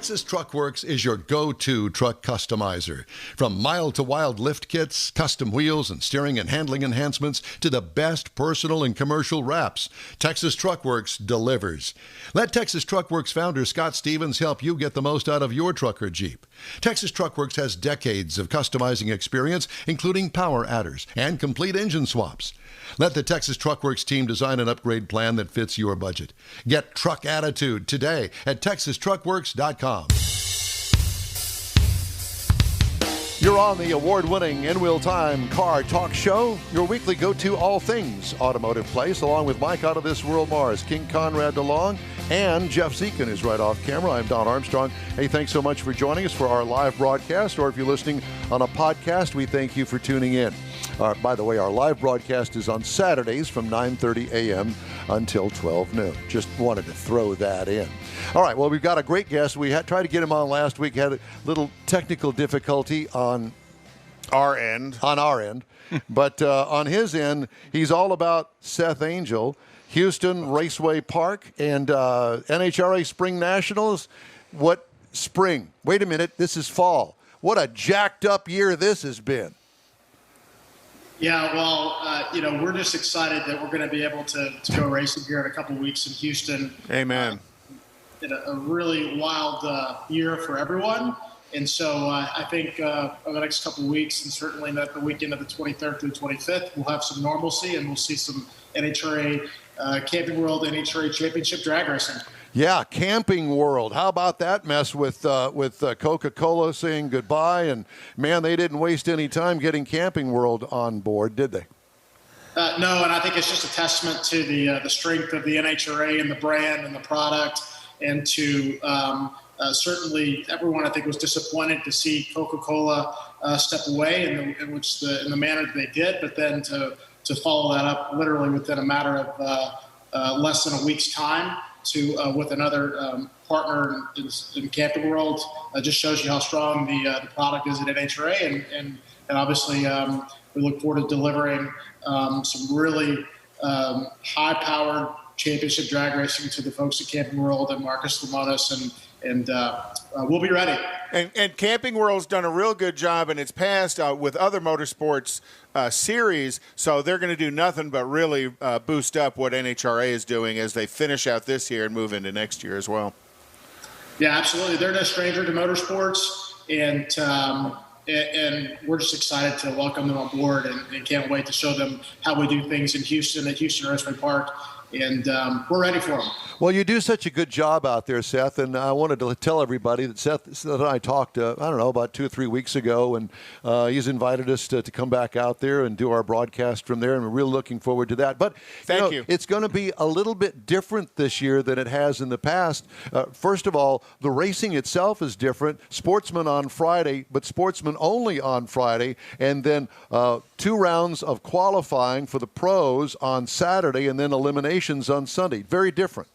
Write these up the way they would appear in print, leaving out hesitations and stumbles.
Texas Truck Works is your go-to truck customizer. From mild-to-wild lift kits, custom wheels, and steering and handling enhancements to the best personal and commercial wraps, Texas Truck Works delivers. Let Texas Truck Works founder Scott Stevens help you get the most out of your truck or Jeep. Texas Truck Works has decades of customizing experience, including power adders and complete engine swaps. Let the Texas Truck Works team design an upgrade plan that fits your budget. Get truck attitude today at TexasTruckWorks.com. You're on the award-winning In Wheel Time Car Talk Show, your weekly go-to all things automotive place, along with Mike Out of This World Mars, King Conrad DeLong, and Jeff Zekin is right off camera. I'm Don Armstrong. Hey, thanks so much for joining us for our live broadcast, or if you're listening on a podcast, we thank you for tuning in. By the way, our live broadcast is on Saturdays from 9:30 a.m. until 12 noon. Just wanted to throw that in. All right, well, we've got a great guest. We tried to get him on last week, had a little technical difficulty on our end. But on his end, he's all about Seth Angel, Houston Raceway Park, and NHRA Spring Nationals. What spring? Wait a minute, this is fall. What a jacked up year this has been. Yeah, well, we're just excited that we're going to be able to go racing here in a couple of weeks in Houston. Amen. A really wild year for everyone. And so I think over the next couple of weeks, and certainly the weekend of the 23rd through the 25th, we'll have some normalcy and we'll see some NHRA Camping World, NHRA Championship drag racing. Yeah, Camping World. How about that mess with Coca-Cola saying goodbye? And, man, they didn't waste any time getting Camping World on board, did they? No, and I think it's just a testament to the strength of the NHRA and the brand and the product, and to certainly everyone, I think, was disappointed to see Coca-Cola step away in the manner that they did, but then to follow that up literally within a matter of less than a week's time with another partner in Camping World just shows you how strong the product is at NHRA, and obviously we look forward to delivering some really high-powered championship drag racing to the folks at Camping World and Marcus Lemonis, and we'll be ready. And Camping World's done a real good job in its past with other motorsports series, so they're going to do nothing but really boost up what NHRA is doing as they finish out this year and move into next year as well. Yeah, absolutely. They're no stranger to motorsports, and we're just excited to welcome them on board and can't wait to show them how we do things in Houston at Houston Raceway Park. And we're ready for them. Well, you do such a good job out there, Seth, and I wanted to tell everybody that Seth and I talked, about 2 or 3 weeks ago, and he's invited us to come back out there and do our broadcast from there, and we're really looking forward to that. But Thank you. It's going to be a little bit different this year than it has in the past. First of all, the racing itself is different. Sportsman on Friday, but sportsman only on Friday, and then 2 rounds of qualifying for the pros on Saturday, and then eliminations on Sunday. Very different.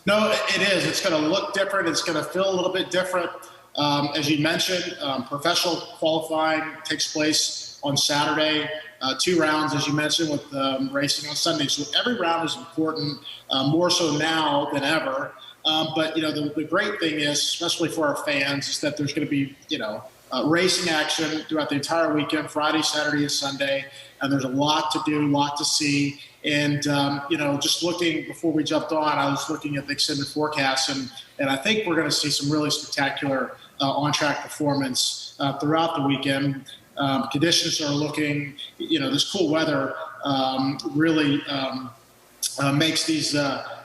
No, it is. It's going to look different. It's going to feel a little bit different. As you mentioned, professional qualifying takes place on Saturday. 2 rounds, as you mentioned, with racing on Sunday. So every round is important, more so now than ever. But, the great thing is, especially for our fans, is that there's going to be, racing action throughout the entire weekend, Friday, Saturday, and Sunday. And there's a lot to do, a lot to see. And, just looking before we jumped on, I was looking at the extended forecast, and I think we're going to see some really spectacular on-track performance throughout the weekend. Conditions are looking, this cool weather really makes these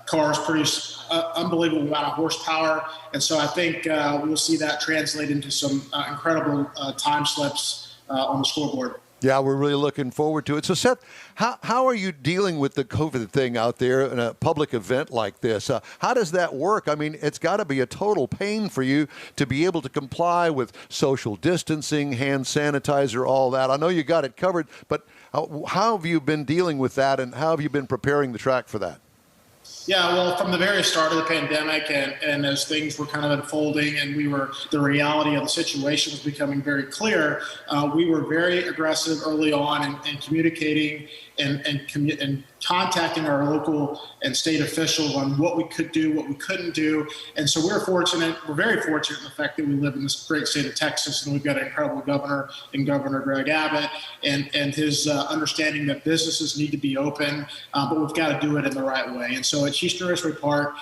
cars produce unbelievable amount of horsepower. And so I think we'll see that translate into some incredible time slips on the scoreboard. Yeah, we're really looking forward to it. So, Seth, how are you dealing with the COVID thing out there in a public event like this? How does that work? I mean, it's got to be a total pain for you to be able to comply with social distancing, hand sanitizer, all that. I know you got it covered, but how have you been dealing with that, and how have you been preparing the track for that? Yeah, well, from the very start of the pandemic and as things were kind of unfolding and the reality of the situation was becoming very clear, we were very aggressive early on in communicating and contacting our local and state officials on what we could do, what we couldn't do. And so we're very fortunate in the fact that we live in this great state of Texas, and we've got an incredible governor in Governor Greg Abbott and his understanding that businesses need to be open, but we've got to do it in the right way. And so at Houston Raceway Park,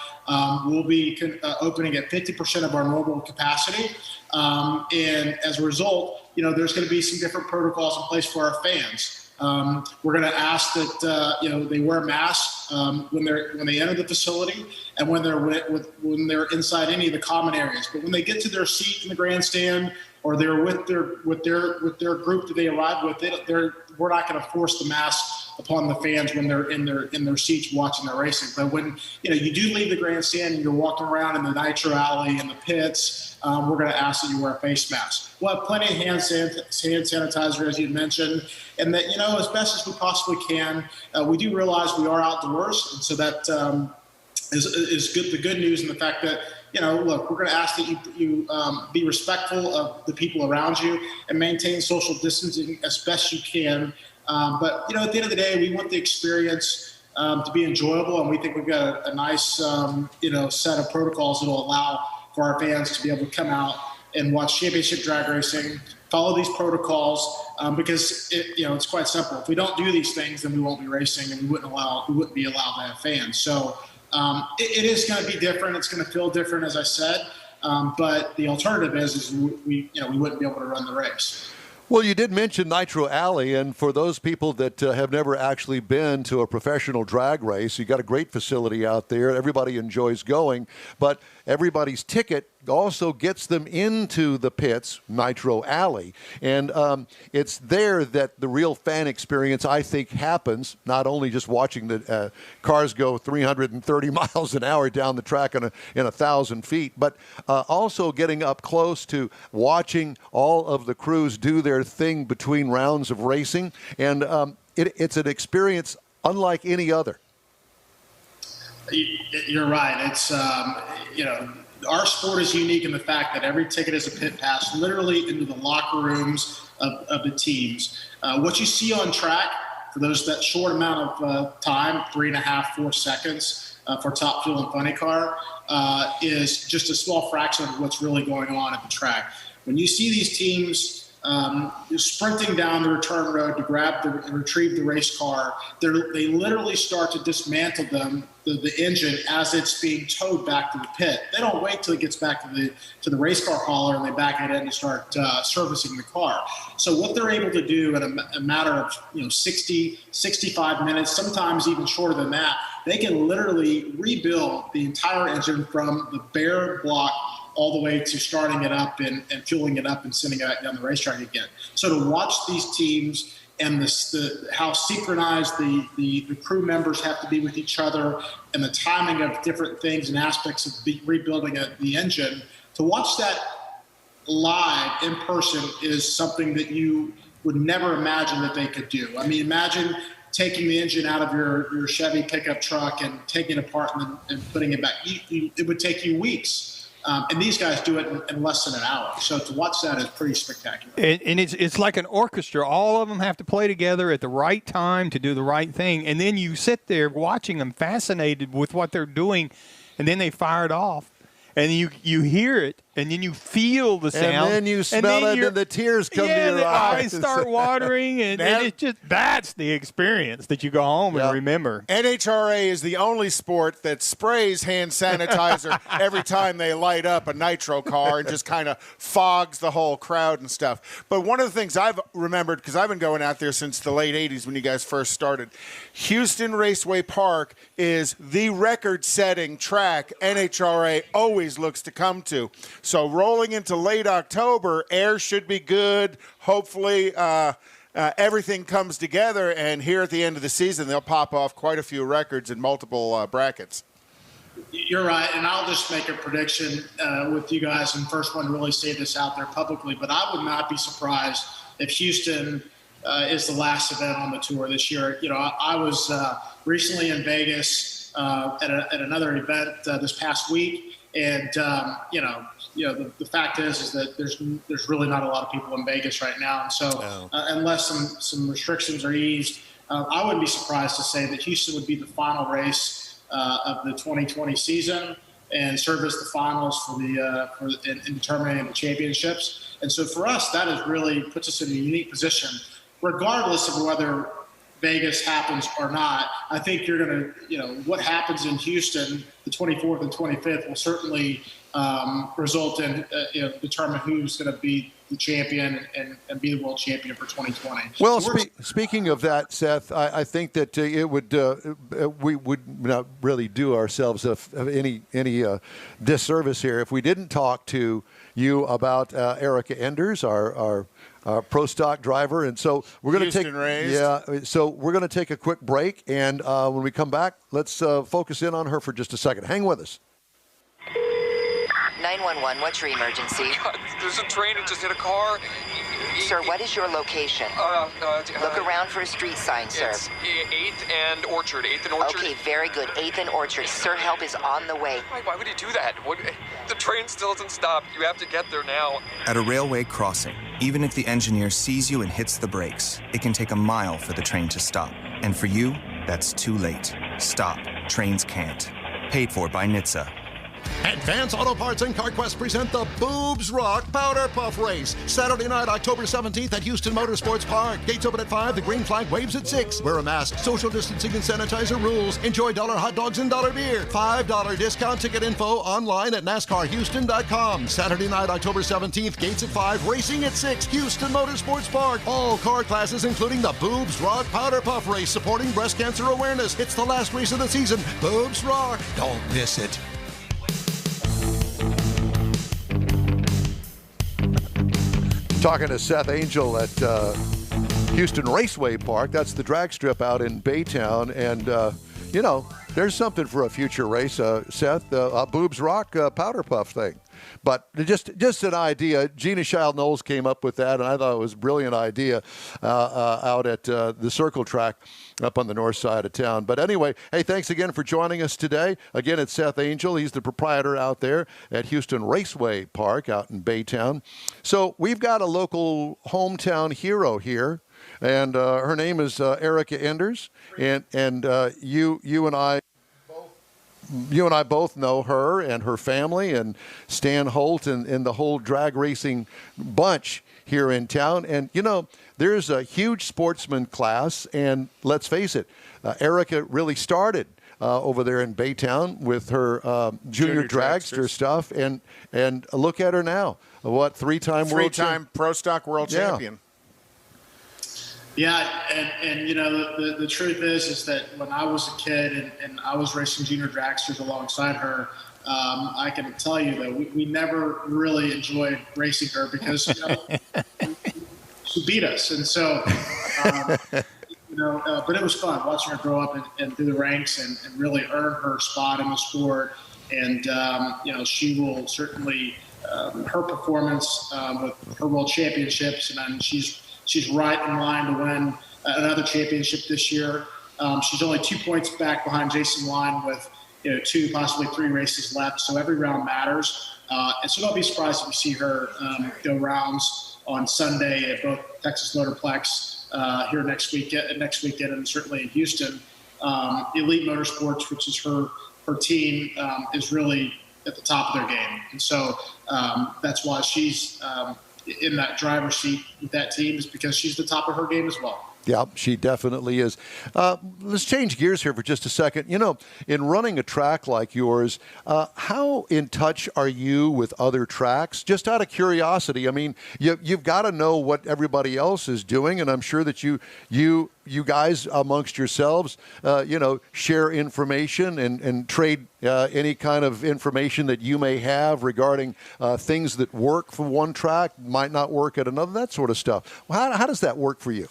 we'll be opening at 50% of our normal capacity. And as a result, there's going to be some different protocols in place for our fans. We're going to ask that they wear masks when they enter the facility and when they're inside any of the common areas. But when they get to their seat in the grandstand or they're with their group that they arrive with, we're not going to force the mask upon the fans when they're in their seats watching their racing. But when you do leave the grandstand and you're walking around in the nitro alley and the pits, we're going to ask that you wear a face mask. We'll have plenty of hand sanitizer, as you mentioned, and that as best as we possibly can. We do realize we are outdoors, and so that is good. The good news and the fact that look, we're going to ask that you be respectful of the people around you and maintain social distancing as best you can. But at the end of the day, we want the experience to be enjoyable, and we think we've got a nice set of protocols that will allow for our fans to be able to come out and watch championship drag racing, follow these protocols, because it's quite simple. If we don't do these things, then we won't be racing, and we wouldn't be allowed to have fans. So it is going to be different. It's going to feel different, as I said. But the alternative is we wouldn't be able to run the race. Well, you did mention Nitro Alley, and for those people that have never actually been to a professional drag race, you got a great facility out there. Everybody enjoys going, but everybody's ticket also gets them into the pits, Nitro Alley. And it's there that the real fan experience, I think, happens, not only just watching the cars go 330 miles an hour down the track in 1,000 feet, but also getting up close to watching all of the crews do their thing between rounds of racing. And it's an experience unlike any other. You're right. It's, our sport is unique in the fact that every ticket is a pit pass literally into the locker rooms of the teams. What you see on track for that short amount of time, 3.5, 4 seconds for Top Fuel and Funny Car, is just a small fraction of what's really going on at the track. When you see these teams sprinting down the return road to retrieve the race car, they literally start to dismantle the engine as it's being towed back to the pit. They don't wait till it gets back to the race car hauler and they back it in to start servicing the car. So what they're able to do in a matter of 60, 65 minutes, sometimes even shorter than that, they can literally rebuild the entire engine from the bare block all the way to starting it up and fueling it up and sending it down the racetrack again. So to watch these teams and how synchronized the crew members have to be with each other and the timing of different things and aspects of rebuilding the engine, to watch that live in person is something that you would never imagine that they could do. I mean, imagine taking the engine out of your Chevy pickup truck and taking it apart and putting it back. It would take you weeks. And these guys do it in less than an hour. So to watch that is pretty spectacular. And it's like an orchestra. All of them have to play together at the right time to do the right thing. And then you sit there watching them, fascinated with what they're doing, and then they fire it off. And you hear it, and then you feel the sound. And then you smell it, and the tears come to your eyes. Eyes start watering, and it's just that's the experience that you go home and remember. NHRA is the only sport that sprays hand sanitizer every time they light up a nitro car and just kind of fogs the whole crowd and stuff. But one of the things I've remembered, because I've been going out there since the late 80s when you guys first started, Houston Raceway Park is the record-setting track NHRA always looks to come to. So rolling into late October, air should be good. Hopefully everything comes together, and here at the end of the season, they'll pop off quite a few records in multiple brackets. You're right, and I'll just make a prediction with you guys, and first one to really say this out there publicly, but I would not be surprised if Houston is the last event on the tour this year. I was recently in Vegas at another event this past week. And, the fact is that there's really not a lot of people in Vegas right now. And so unless some restrictions are eased, I wouldn't be surprised to say that Houston would be the final race of the 2020 season and serve as the finals in determining the championships. And so for us, that is really puts us in a unique position, regardless of whether Vegas happens or not. I think you're going to, what happens in Houston, the 24th and 25th, will certainly result in, determine who's going to be the champion and be the world champion for 2020. Well, speaking of that, Seth, I think that we would not really do ourselves any disservice here if we didn't talk to you about Erica Enders, our pro stock driver, and so we're going to we're going to take a quick break, and when we come back, let's focus in on her for just a second. Hang with us. 911, what's your emergency? God, there's a train that just hit a car. Sir, what is your location? Look around for a street sign, sir. It's 8th and Orchard. 8th and Orchard. Okay, very good. 8th and Orchard. Sir, help is on the way. Why would you do that? The train still hasn't stopped. You have to get there now. At a railway crossing, even if the engineer sees you and hits the brakes, it can take a mile for the train to stop. And for you, that's too late. Stop. Trains can't. Paid for by NHTSA. Advance Auto Parts and CarQuest present the Boobs Rock Powder Puff Race. Saturday night, October 17th at Houston Motorsports Park. Gates open at 5. The green flag waves at 6. Wear a mask. Social distancing and sanitizer rules. Enjoy $1 hot dogs and $1 beer. $5 discount. Ticket info online at NASCARHouston.com. Saturday night, October 17th. Gates at 5. Racing at 6. Houston Motorsports Park. All car classes, including the Boobs Rock Powder Puff Race, supporting breast cancer awareness. It's the last race of the season. Boobs Rock. Don't miss it. Talking to Seth Angel at Houston Raceway Park. That's the drag strip out in Baytown. And, there's something for a future race, Seth, a Boobs Rock powder puff thing. But just an idea. Gina Child Knowles came up with that, and I thought it was a brilliant idea out at the Circle Track up on the north side of town. But anyway, hey, thanks again for joining us today. Again, it's Seth Angel. He's the proprietor out there at Houston Raceway Park out in Baytown. So we've got a local hometown hero here, and her name is Erica Enders, and you and I both know her and her family and Stan Holt and the whole drag racing bunch here in town. And, there's a huge sportsman class, and let's face it, Erica really started over there in Baytown with her junior dragster stuff, and look at her now. What, three-time pro stock world champion. Yeah, and the truth is that when I was a kid and I was racing junior dragsters alongside her, I can tell you that we never really enjoyed racing her because she beat us, and so but it was fun watching her grow up and through the ranks and really earn her spot in the sport. And she will certainly her performance with her world championships, and then she's right in line to win another championship this year. She's only 2 points back behind Jason Line with 2, possibly 3 races left. So every round matters. And so don't be surprised if you see her go rounds on Sunday at both Texas Motorplex here next weekend, and certainly in Houston. Elite Motorsports, which is her team, is really at the top of their game. And so that's why she's in that driver's seat with that team, is because she's the top of her game as well. Yeah, she definitely is. Let's change gears here for just a second. In running a track like yours, how in touch are you with other tracks? Just out of curiosity, I mean, you've got to know what everybody else is doing, and I'm sure that you guys amongst yourselves, share information and trade any kind of information that you may have regarding things that work for one track, might not work at another, that sort of stuff. Well, how does that work for you?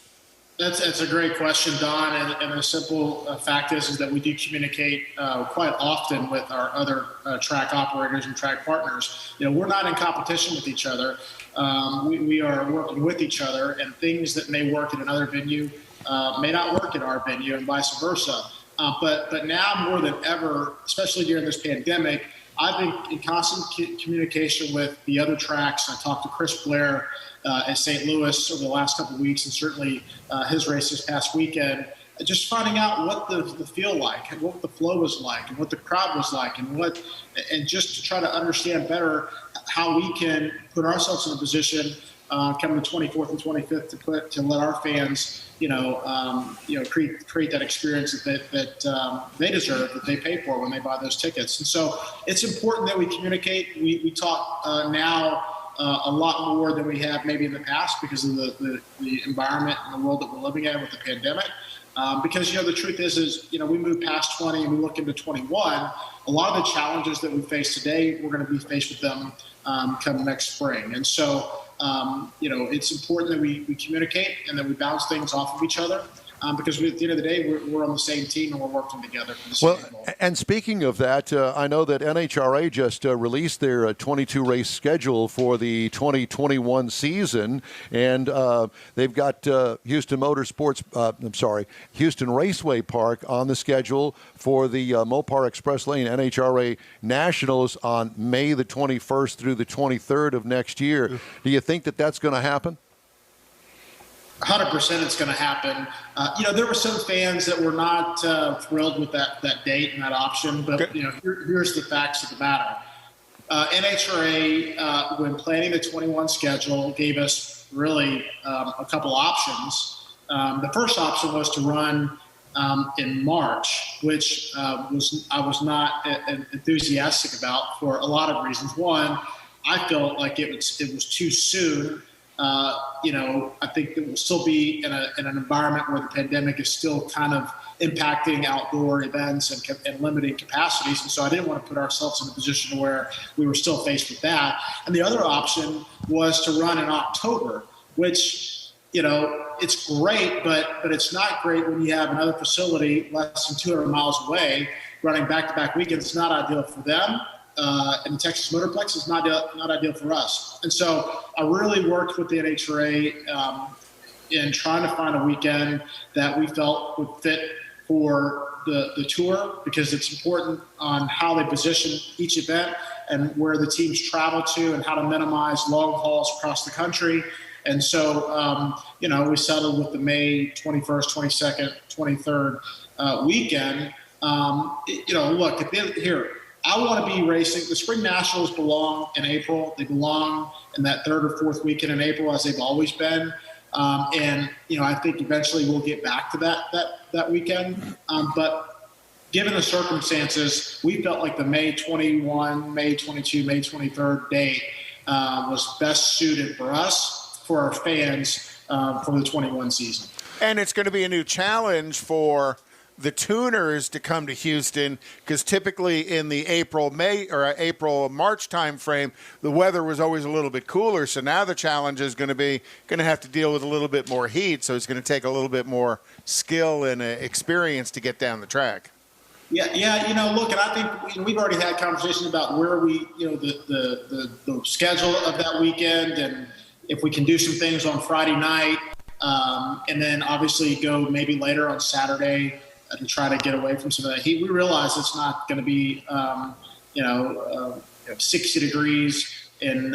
That's a great question, Don. And the simple fact is that we do communicate quite often with our other track operators and track partners. We're not in competition with each other. We are working with each other, and things that may work in another venue may not work in our venue, and vice versa. But now more than ever, especially during this pandemic, I've been in constant communication with the other tracks. I talked to Chris Blair at St. Louis over the last couple of weeks, and certainly his race this past weekend, just finding out what the feel like, and what the flow was like, and what the crowd was like, and just to try to understand better how we can put ourselves in a position coming the 24th and 25th to let our fans, create that experience that they deserve, that they pay for when they buy those tickets. And so it's important that we communicate. We talk now a lot more than we have maybe in the past because of the environment and the world that we're living in with the pandemic. Because, the truth is, we move past 20 and we look into 21. A lot of the challenges that we face today, we're going to be faced with them come next spring. And so, it's important that we communicate and that we bounce things off of each other. Because at the end of the day, we're on the same team and we're working together for the same goal. And speaking of that, I know that NHRA just released their 22-race schedule for the 2021 season, and they've got Houston Raceway Park on the schedule for the Mopar Express Lane NHRA Nationals on May the 21st through the 23rd of next year. Do you think that that's going to happen? 100% it's going to happen. There were some fans that were not thrilled with that date and that option, but here's the facts of the matter. NHRA, when planning the 21 schedule, gave us really a couple options. The first option was to run in March, which I was not enthusiastic about for a lot of reasons. One, I felt like it was too soon. I think that we'll still be in an environment where the pandemic is still kind of impacting outdoor events and limiting capacities. And so I didn't want to put ourselves in a position where we were still faced with that. And the other option was to run in October, which, it's great, but it's not great when you have another facility less than 200 miles away running back-to-back weekends. It's not ideal for them. And the Texas Motorplex is not ideal for us. And so I really worked with the NHRA in trying to find a weekend that we felt would fit for the tour, because it's important on how they position each event and where the teams travel to and how to minimize long hauls across the country. And so, we settled with the May 21st, 22nd, 23rd weekend. Look, I want to be racing. The Spring Nationals belong in April. They belong in that third or fourth weekend in April, as they've always been. I think eventually we'll get back to that weekend. But given the circumstances, we felt like the May 21, May 22, May 23rd date was best suited for us, for our fans, for the 21 season. And it's going to be a new challenge for the tuners to come to Houston, because typically in the April-March time frame, the weather was always a little bit cooler. So now the challenge is going to have to deal with a little bit more heat. So it's going to take a little bit more skill and experience to get down the track. Yeah. Look, and I think we've already had conversations about where the schedule of that weekend, and if we can do some things on Friday night, and then obviously go maybe later on Saturday to try to get away from some of that heat. We realize it's not going to be, 60 degrees in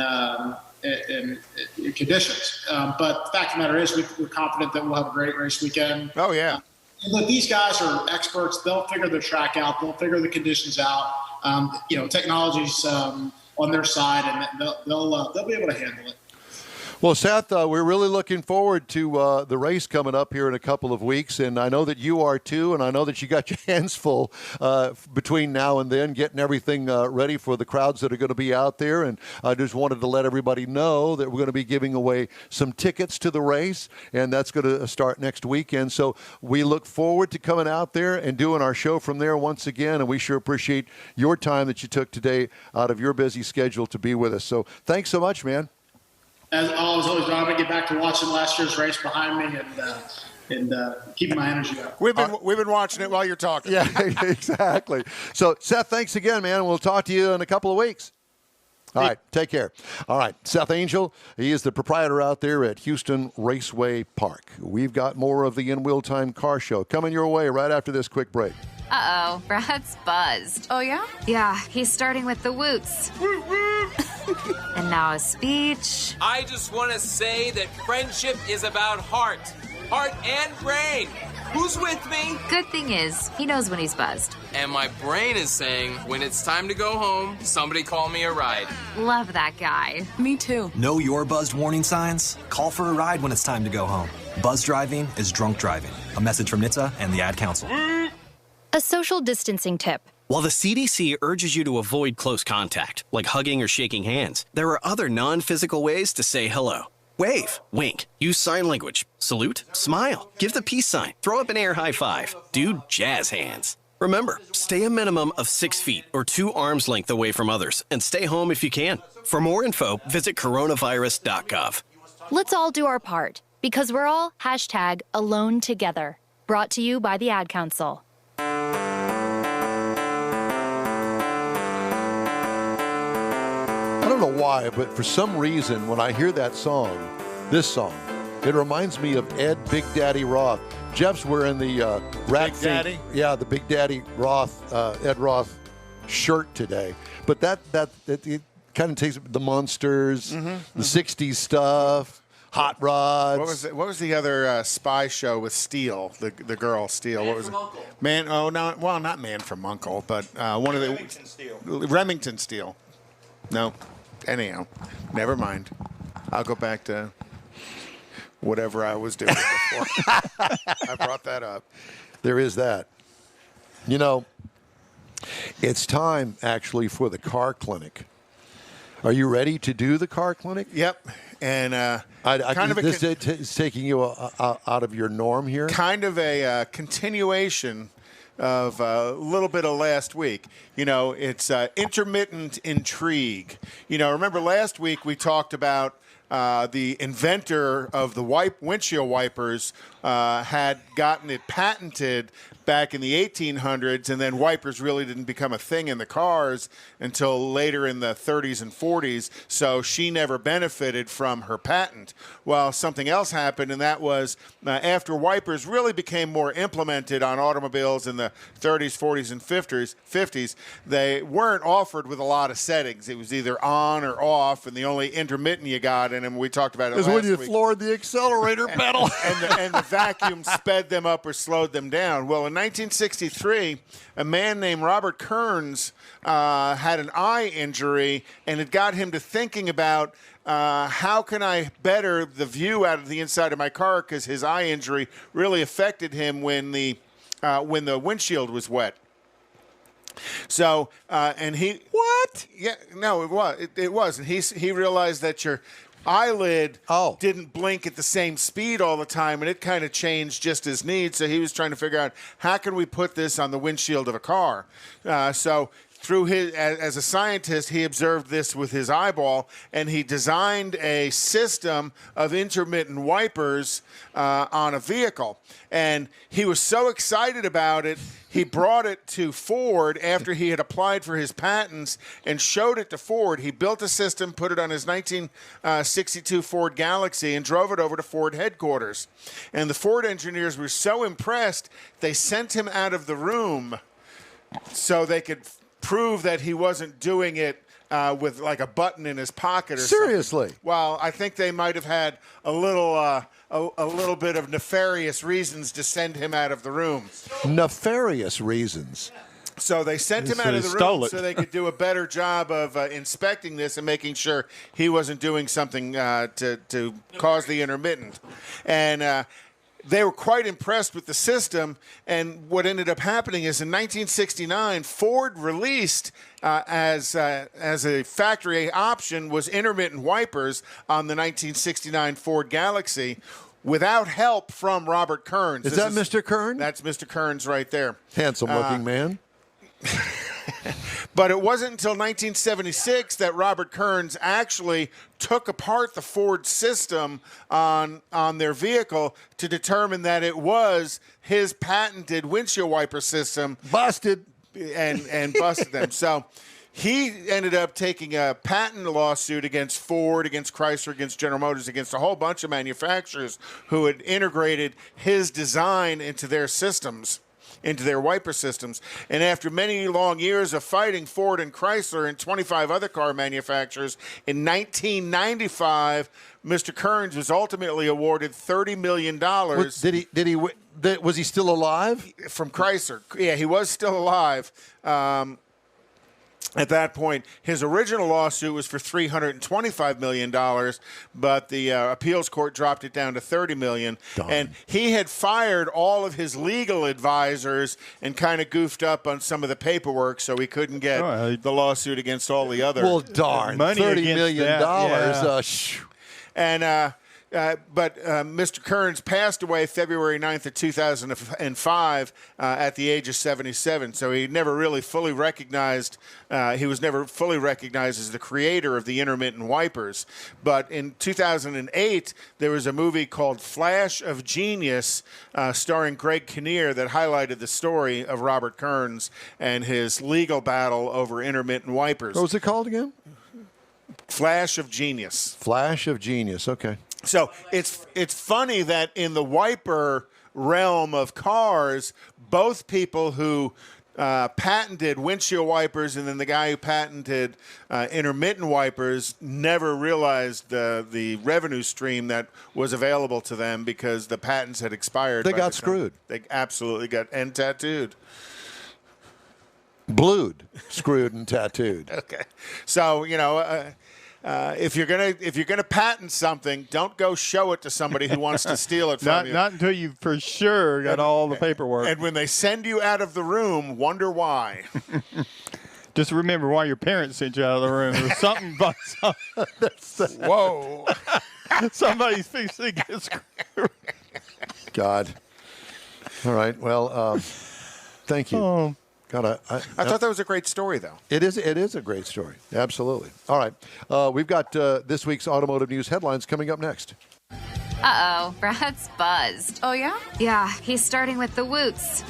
conditions. But the fact of the matter is, we're confident that we'll have a great race weekend. Oh, yeah. And look, these guys are experts. They'll figure their track out. They'll figure the conditions out. Technology's on their side, and they'll be able to handle it. Well, Seth, we're really looking forward to the race coming up here in a couple of weeks, and I know that you are too, and I know that you got your hands full between now and then getting everything ready for the crowds that are going to be out there. And I just wanted to let everybody know that we're going to be giving away some tickets to the race, and that's going to start next weekend. So we look forward to coming out there and doing our show from there once again, and we sure appreciate your time that you took today out of your busy schedule to be with us. So thanks so much, man. As always, Ron, I'm going to get back to watching last year's race behind me and keeping my energy up. We've been watching it while you're talking. Yeah, exactly. So, Seth, thanks again, man. We'll talk to you in a couple of weeks. All right, take care. All right, Seth Angel, he is the proprietor out there at Houston Raceway Park. We've got more of the In Wheel Time Car Show coming your way right after this quick break. Uh-oh, Brad's buzzed. Oh, yeah? Yeah, he's starting with the woots. And now a speech. I just want to say that friendship is about heart and brain. Who's with me? Good thing is, he knows when he's buzzed. And my brain is saying, when it's time to go home, somebody call me a ride. Love that guy. Me too. Know your buzzed warning signs? Call for a ride when it's time to go home. Buzz driving is drunk driving. A message from NHTSA and the Ad Council. A social distancing tip. While the CDC urges you to avoid close contact, like hugging or shaking hands, there are other non-physical ways to say hello. Wave, wink, use sign language, salute, smile, give the peace sign, throw up an air high five, do jazz hands. Remember, stay a minimum of 6 feet or 2 arms length away from others, and stay home if you can. For more info, visit coronavirus.gov. Let's all do our part, because we're all #alone together. Brought to you by the Ad Council. I don't know why, but for some reason, when I hear that song, this song, it reminds me of Ed Big Daddy Roth. Jeff's wearing the Rat Big Daddy? Yeah, the Big Daddy Roth, Ed Roth shirt today. But that it kind of takes the Monsters, the 60s stuff, Hot Rods. What was the other spy show with Steele, the girl Steele? What was it? Man, oh no, well not Man from Uncle, but one of the Remington Steele. No, anyhow, never mind. I'll go back to whatever I was doing before. I brought that up. There is that. You know, it's time actually for the car clinic. Are you ready to do the car clinic? Yep. And is taking you out of your norm here. Kind of a continuation of a little bit of last week. You know, it's intermittent intrigue. You know, remember last week we talked about the inventor of the windshield wipers had gotten it patented back in the 1800s, and then wipers really didn't become a thing in the cars until later in the 30s and 40s, so she never benefited from her patent. Well, something else happened, and that was after wipers really became more implemented on automobiles in the 30s, 40s, and 50s, they weren't offered with a lot of settings. It was either on or off, and the only intermittent you got, and we talked about it last week. Is when you floored the accelerator pedal. and the vacuum sped them up or slowed them down. Well, in 1963, a man named Robert Kearns had an eye injury, and it got him to thinking about how can I better the view out of the inside of my car, because his eye injury really affected him when the windshield was wet. So, and he... What? Yeah, no, it was. It was. And he realized that your eyelid didn't blink at the same speed all the time, and it kind of changed just his needs. So he was trying to figure out, how can we put this on the windshield of a car? So through as a scientist, he observed this with his eyeball, and he designed a system of intermittent wipers on a vehicle. And he was so excited about it, he brought it to Ford after he had applied for his patents and showed it to Ford. He built a system, put it on his 1962 Ford Galaxy, and drove it over to Ford headquarters. And the Ford engineers were so impressed, they sent him out of the room so they could prove that he wasn't doing it with like a button in his pocket or Seriously? something. Well, I think they might have had a little bit of nefarious reasons to send him out of the room. Nefarious reasons. So they sent him out of the room so they could do a better job of inspecting this and making sure he wasn't doing something to cause the intermittent. And they were quite impressed with the system, and what ended up happening is in 1969, Ford released as a factory option was intermittent wipers on the 1969 Ford Galaxy without help from Robert Kearns. Is that Mr. Kearns? That's Mr. Kearns right there. Handsome-looking man. But it wasn't until 1976 that Robert Kearns actually took apart the Ford system on their vehicle to determine that it was his patented windshield wiper system. Busted. And busted them. So he ended up taking a patent lawsuit against Ford, against Chrysler, against General Motors, against a whole bunch of manufacturers who had integrated his design into their systems, into their wiper systems. And after many long years of fighting Ford and Chrysler and 25 other car manufacturers, in 1995, Mr. Kearns was ultimately awarded $30 million. Was he still alive? From Chrysler. Yeah, he was still alive. At that point, his original lawsuit was for $325 million, but the appeals court dropped it down to $30 million. Darn. And he had fired all of his legal advisors and kind of goofed up on some of the paperwork, so he couldn't get the lawsuit against all the other. Well, darn, money $30 million. Yeah. But Mr. Kearns passed away February 9th of 2005 at the age of 77. So he never really fully recognized. He was never fully recognized as the creator of the intermittent wipers. But in 2008, there was a movie called Flash of Genius, starring Greg Kinnear, that highlighted the story of Robert Kearns and his legal battle over intermittent wipers. What was it called again? Flash of Genius. Flash of Genius. Okay. So it's funny that in the wiper realm of cars, both people who patented windshield wipers and then the guy who patented intermittent wipers never realized the revenue stream that was available to them because the patents had expired. They got screwed. They absolutely got and tattooed. Blued, screwed, and tattooed. Okay. So, if you're gonna patent something, don't go show it to somebody who wants to steal it from you. Not until you for sure got all the paperwork. And when they send you out of the room, wonder why. Just remember why your parents sent you out of the room. There was something about something. Whoa. Somebody's fixing to get screwed. God. All right. Well, thank you. Oh. God, I thought that was a great story, though. It is a great story. Absolutely. All right. We've got this week's Automotive News Headlines coming up next. Uh-oh, Brad's buzzed. Oh, yeah? Yeah, he's starting with the woots.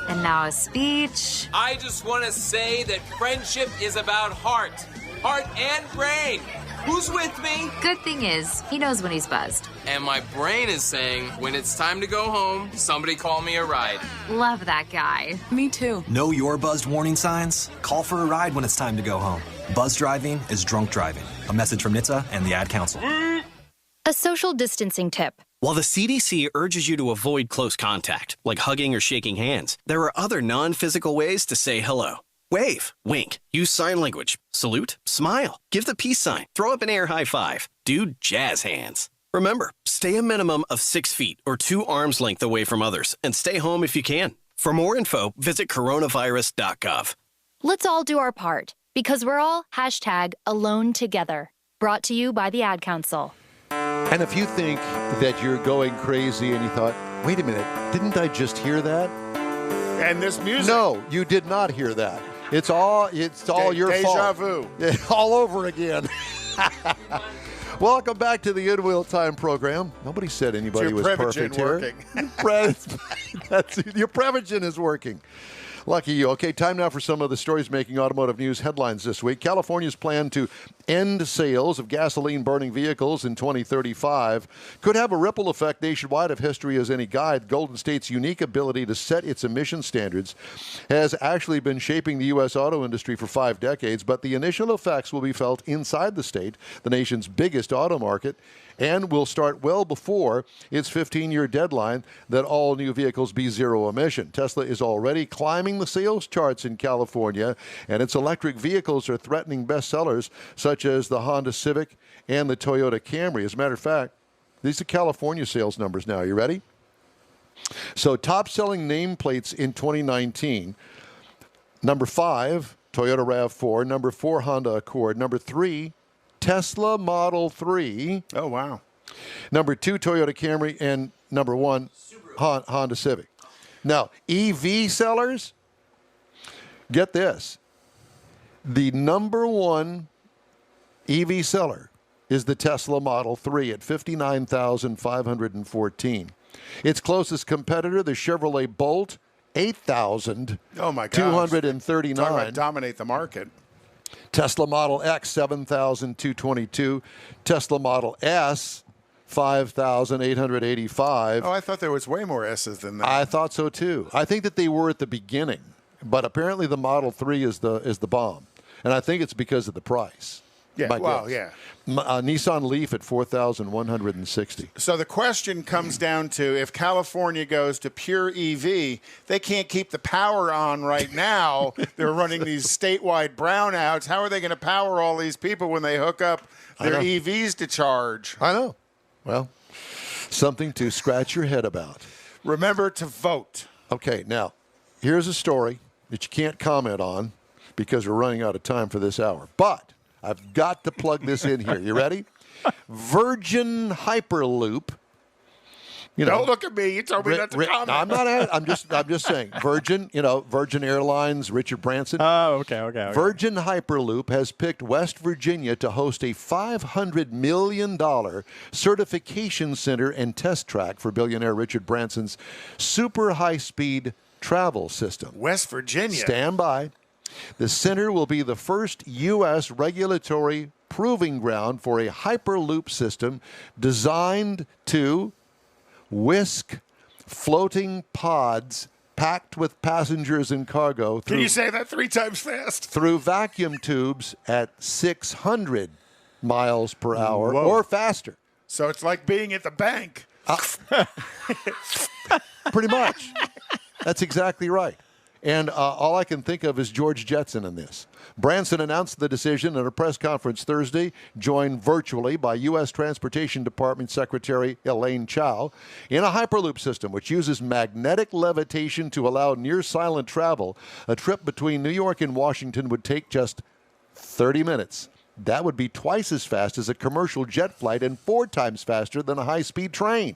And now a speech. I just want to say that friendship is about heart and brain. Who's with me? Good thing is, he knows when he's buzzed. And my brain is saying, when it's time to go home, somebody call me a ride. Love that guy. Me too. Know your buzzed warning signs? Call for a ride when it's time to go home. Buzz driving is drunk driving. A message from NHTSA and the Ad Council. A social distancing tip. While the CDC urges you to avoid close contact, like hugging or shaking hands, there are other non-physical ways to say hello. Wave, wink, use sign language, salute, smile, give the peace sign, throw up an air high five, do jazz hands. Remember, stay a minimum of 6 feet or 2 arms length away from others and stay home if you can. For more info, visit coronavirus.gov. Let's all do our part because we're all #AloneTogether. Brought to you by the Ad Council. And if you think that you're going crazy and you thought, wait a minute, didn't I just hear that? And this music. No, you did not hear that. It's all your fault. Deja vu. All over again. Welcome back to the In-Wheel Time program. Nobody said anybody was perfect here. Your Prevagen is working. Lucky you. Okay, time now for some of the stories making automotive news headlines this week. California's plan to end sales of gasoline-burning vehicles in 2035 could have a ripple effect nationwide if history is any guide. Golden State's unique ability to set its emission standards has actually been shaping the U.S. auto industry for 5 decades, but the initial effects will be felt inside the state, the nation's biggest auto market, and will start well before its 15-year deadline that all new vehicles be zero emission. Tesla is already climbing the sales charts in California, and its electric vehicles are threatening bestsellers such as the Honda Civic and the Toyota Camry. As a matter of fact, these are California sales numbers now. You ready? So top-selling nameplates in 2019, number 5, Toyota RAV4, number 4, Honda Accord, number 3, Tesla Model 3. Oh, wow. Number 2, Toyota Camry, and number 1, Honda Civic. Now, EV sellers, get this. The number 1 EV seller is the Tesla Model 3 at 59,514. Its closest competitor, the Chevrolet Bolt, $8,239. Oh, my gosh. Talk about dominate the market. Tesla Model X, $7,222. Tesla Model S, $5,885. Oh, I thought there was way more S's than that. I thought so too. I think that they were at the beginning, but apparently the Model 3 is the bomb, and I think it's because of the price. Yeah, well, yeah. Nissan Leaf at $4,160. So the question comes down to, if California goes to pure EV, they can't keep the power on right now. They're running these statewide brownouts. How are they going to power all these people when they hook up their EVs to charge? I know. Well, something to scratch your head about. Remember to vote. Okay, now, here's a story that you can't comment on because we're running out of time for this hour. But I've got to plug this in here. You ready? Virgin Hyperloop. Don't look at me. You told me not to comment. I'm not. I'm just saying. Virgin. Virgin Airlines. Richard Branson. Oh, okay. Virgin Hyperloop has picked West Virginia to host a $500 million certification center and test track for billionaire Richard Branson's super high-speed travel system. West Virginia. Stand by. The center will be the first U.S. regulatory proving ground for a Hyperloop system designed to whisk floating pods packed with passengers and cargo Can you say that 3 times fast? Through vacuum tubes at 600 miles per hour or faster. So it's like being at the bank. Pretty much. That's exactly right. And all I can think of is George Jetson in this. Branson announced the decision at a press conference Thursday, joined virtually by U.S. Transportation Department Secretary Elaine Chao, in a Hyperloop system which uses magnetic levitation to allow near-silent travel. A trip between New York and Washington would take just 30 minutes. That would be twice as fast as a commercial jet flight and 4 times faster than a high-speed train.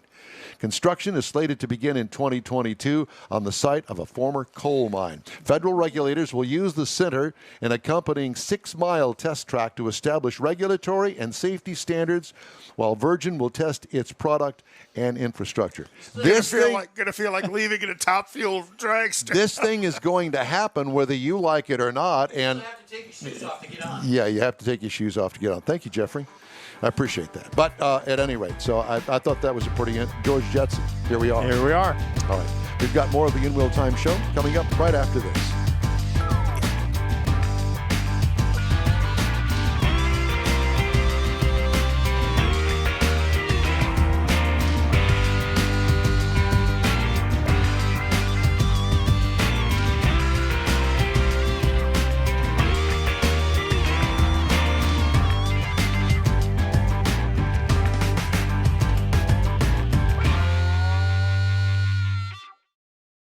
Construction is slated to begin in 2022 on the site of a former coal mine. Federal regulators will use the center and accompanying 6-mile test track to establish regulatory and safety standards, while Virgin will test its product and infrastructure. This thing going to feel like leaving in a top fuel dragster. This thing is going to happen whether you like it or not. And you have to take your shoes off to get on. Yeah, you have to take your shoes off to get on. Thank you, Jeffrey. I appreciate that. But at any rate, so I thought that was a pretty George Jetson. Here we are. Here we are. All right. We've got more of the In Wheel Time show coming up right after this.